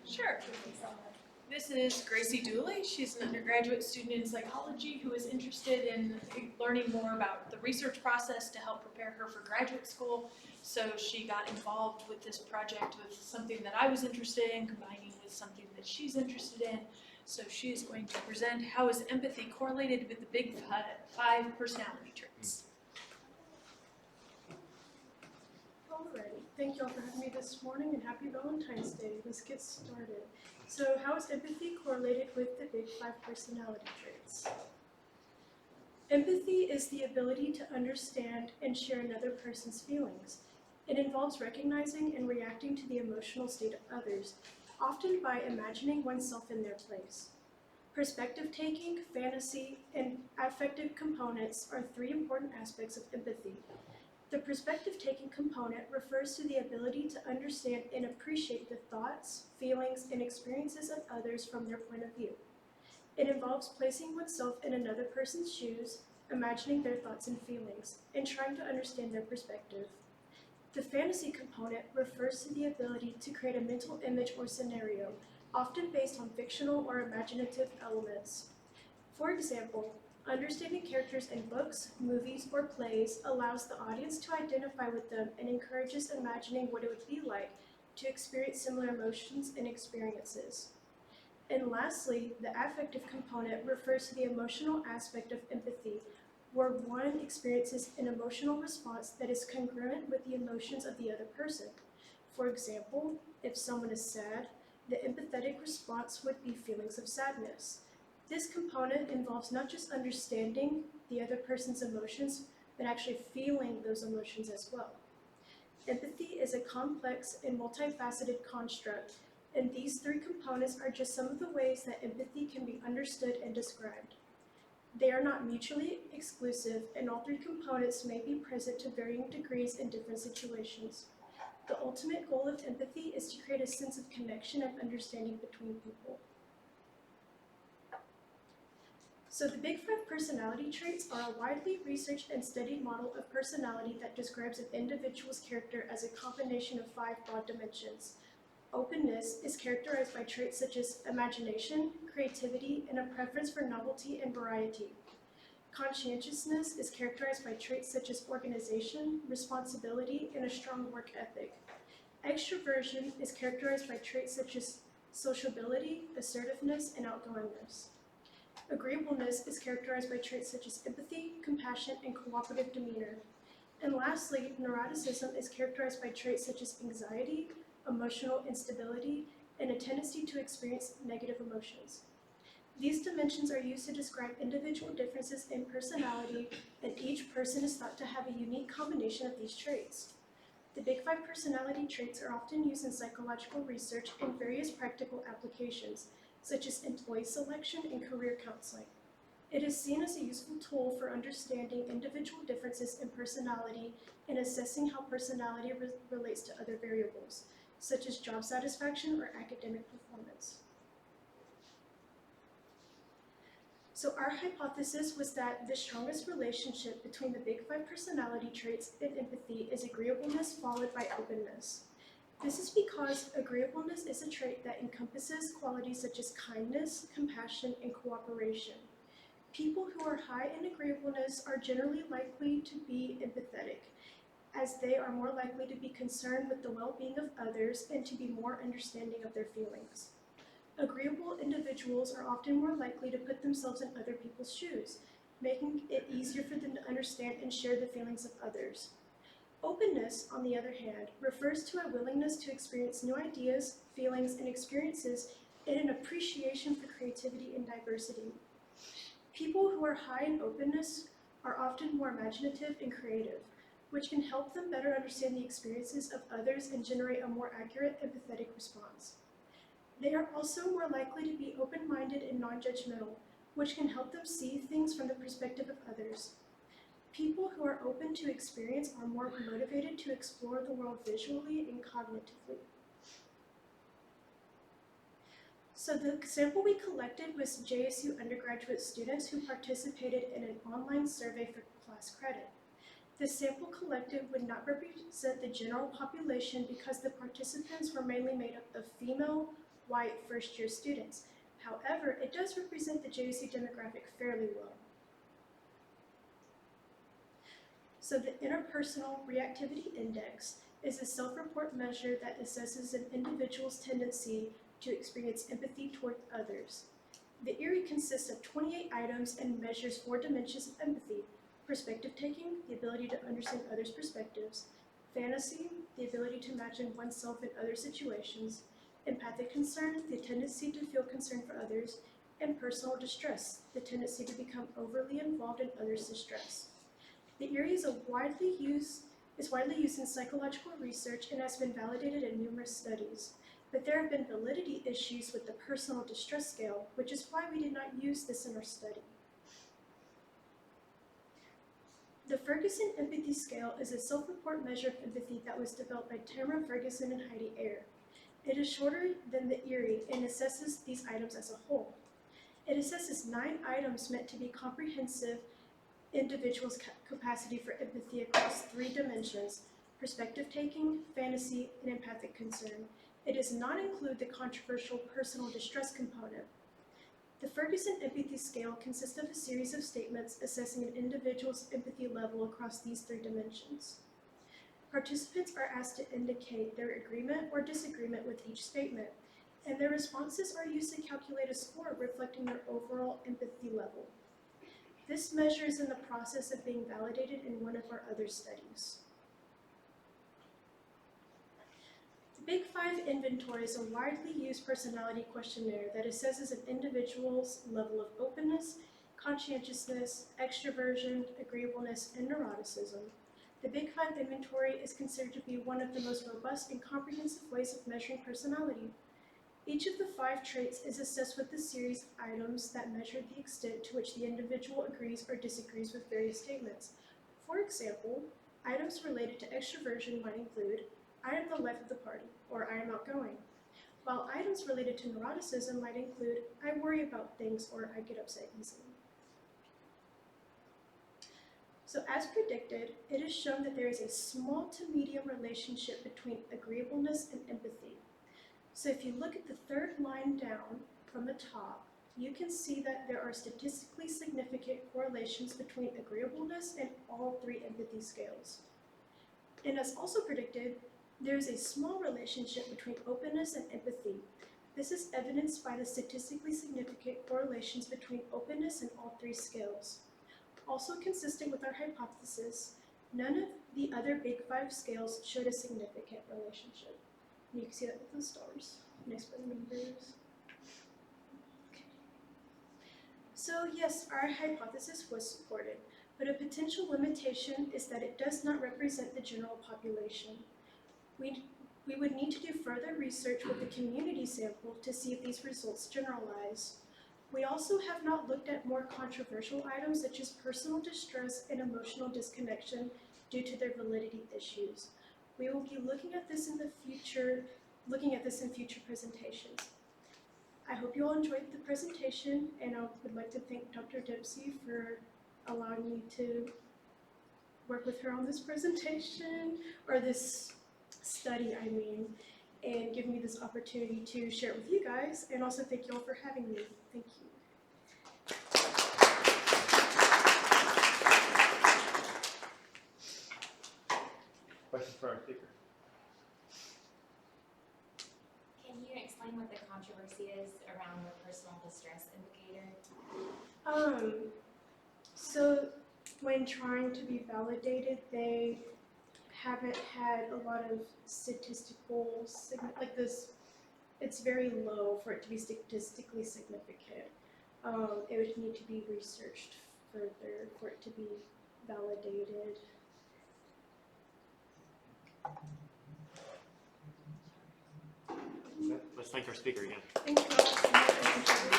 Sure. This is Gracie Dooley. She's an undergraduate student in psychology who is interested in learning more about the research process to help prepare her for graduate school. So she got involved with this project with something that I was interested in, combining with something that she's interested in. So she is going to present how is empathy correlated with the big five personality traits. Alrighty, thank you all for having me this morning and happy Valentine's Day. Let's get started. So how is empathy correlated with the big five personality traits? Empathy is the ability to understand and share another person's feelings. It involves recognizing and reacting to the emotional state of others, often by imagining oneself in their place. Perspective taking, fantasy, and affective components are three important aspects of empathy. The perspective-taking component refers to the ability to understand and appreciate the thoughts, feelings, and experiences of others from their point of view. It involves placing oneself in another person's shoes, imagining their thoughts and feelings, and trying to understand their perspective. The fantasy component refers to the ability to create a mental image or scenario, often based on fictional or imaginative elements. For example, understanding characters in books, movies, or plays allows the audience to identify with them and encourages imagining what it would be like to experience similar emotions and experiences. And lastly, the affective component refers to the emotional aspect of empathy, where one experiences an emotional response that is congruent with the emotions of the other person. For example, if someone is sad, the empathetic response would be feelings of sadness. This component involves not just understanding the other person's emotions, but actually feeling those emotions as well. Empathy is a complex and multifaceted construct, and these three components are just some of the ways that empathy can be understood and described. They are not mutually exclusive, and all three components may be present to varying degrees in different situations. The ultimate goal of empathy is to create a sense of connection and understanding between people. So the big five personality traits are a widely researched and studied model of personality that describes an individual's character as a combination of five broad dimensions. Openness is characterized by traits such as imagination, creativity, and a preference for novelty and variety. Conscientiousness is characterized by traits such as organization, responsibility, and a strong work ethic. Extroversion is characterized by traits such as sociability, assertiveness, and outgoingness. Agreeableness is characterized by traits such as empathy, compassion, and cooperative demeanor. And lastly, neuroticism is characterized by traits such as anxiety, emotional instability, and a tendency to experience negative emotions. These dimensions are used to describe individual differences in personality, and each person is thought to have a unique combination of these traits. The big five personality traits are often used in psychological research and various practical applications, such as employee selection and career counseling. It is seen as a useful tool for understanding individual differences in personality and assessing how personality relates to other variables, such as job satisfaction or academic performance. So our hypothesis was that the strongest relationship between the big five personality traits and empathy is agreeableness followed by openness. This is because agreeableness is a trait that encompasses qualities such as kindness, compassion, and cooperation. People who are high in agreeableness are generally likely to be empathetic, as they are more likely to be concerned with the well-being of others and to be more understanding of their feelings. Agreeable individuals are often more likely to put themselves in other people's shoes, making it easier for them to understand and share the feelings of others. Openness, on the other hand, refers to a willingness to experience new ideas, feelings, and experiences, and an appreciation for creativity and diversity. People who are high in openness are often more imaginative and creative, which can help them better understand the experiences of others and generate a more accurate, empathetic response. They are also more likely to be open-minded and non-judgmental, which can help them see things from the perspective of others. People who are open to experience are more motivated to explore the world visually and cognitively. So the sample we collected was JSU undergraduate students who participated in an online survey for class credit. The sample collected would not represent the general population because the participants were mainly made up of female, white first-year students. However, it does represent the JUC demographic fairly well. So the interpersonal reactivity index is a self-report measure that assesses an individual's tendency to experience empathy toward others. The ERIE consists of 28 items and measures 4 dimensions of empathy: perspective taking, the ability to understand others' perspectives; fantasy, the ability to imagine oneself in other situations; empathic concern, the tendency to feel concern for others; and personal distress, the tendency to become overly involved in others' distress. The ERIE is widely used in psychological research and has been validated in numerous studies. But there have been validity issues with the personal distress scale, which is why we did not use this in our study. The Ferguson Empathy Scale is a self-report measure of empathy that was developed by Tamara Ferguson and Heidi. It is shorter than the ERIE and assesses these items as a whole. It assesses 9 items meant to be comprehensive individuals' capacity for empathy across 3 dimensions: perspective taking, fantasy, and empathic concern. It does not include the controversial personal distress component. The Ferguson Empathy Scale consists of a series of statements assessing an individual's empathy level across these 3 dimensions. Participants are asked to indicate their agreement or disagreement with each statement, and their responses are used to calculate a score reflecting their overall empathy level. This measure is in the process of being validated in one of our other studies. The Big Five Inventory is a widely used personality questionnaire that assesses an individual's level of openness, conscientiousness, extroversion, agreeableness, and neuroticism. The Big Five Inventory is considered to be one of the most robust and comprehensive ways of measuring personality. Each of the 5 traits is assessed with a series of items that measure the extent to which the individual agrees or disagrees with various statements. For example, items related to extroversion might include, "I am the life of the party," or "I am outgoing," while items related to neuroticism might include, "I worry about things," or "I get upset easily." So as predicted, it is shown that there is a small to medium relationship between agreeableness and empathy. So if you look at the 3rd line down from the top, you can see that there are statistically significant correlations between agreeableness and all 3 empathy scales. And as also predicted, there is a small relationship between openness and empathy. This is evidenced by the statistically significant correlations between openness and all 3 scales. Also consistent with our hypothesis, none of the other Big Five scales showed a significant relationship. And you can see that with the stars next to the numbers. Okay. So yes, our hypothesis was supported, but a potential limitation is that it does not represent the general population. We would need to do further research with the community sample to see if these results generalize. We also have not looked at more controversial items such as personal distress and emotional disconnection due to their validity issues. We will be looking at this in future presentations. I hope you all enjoyed the presentation, and I would like to thank Dr. Dempsey for allowing me to work with her on this presentation, or this study, and give me this opportunity to share it with you guys, and also thank you all for having me. Thank you. Questions for our speaker? Can you explain what the controversy is around the personal distress indicator? So when trying to be validated, they haven't had a lot of statistical, like this, it's very low for it to be statistically significant. It would need to be researched further for it to be validated. Let's thank our speaker again. Thank you.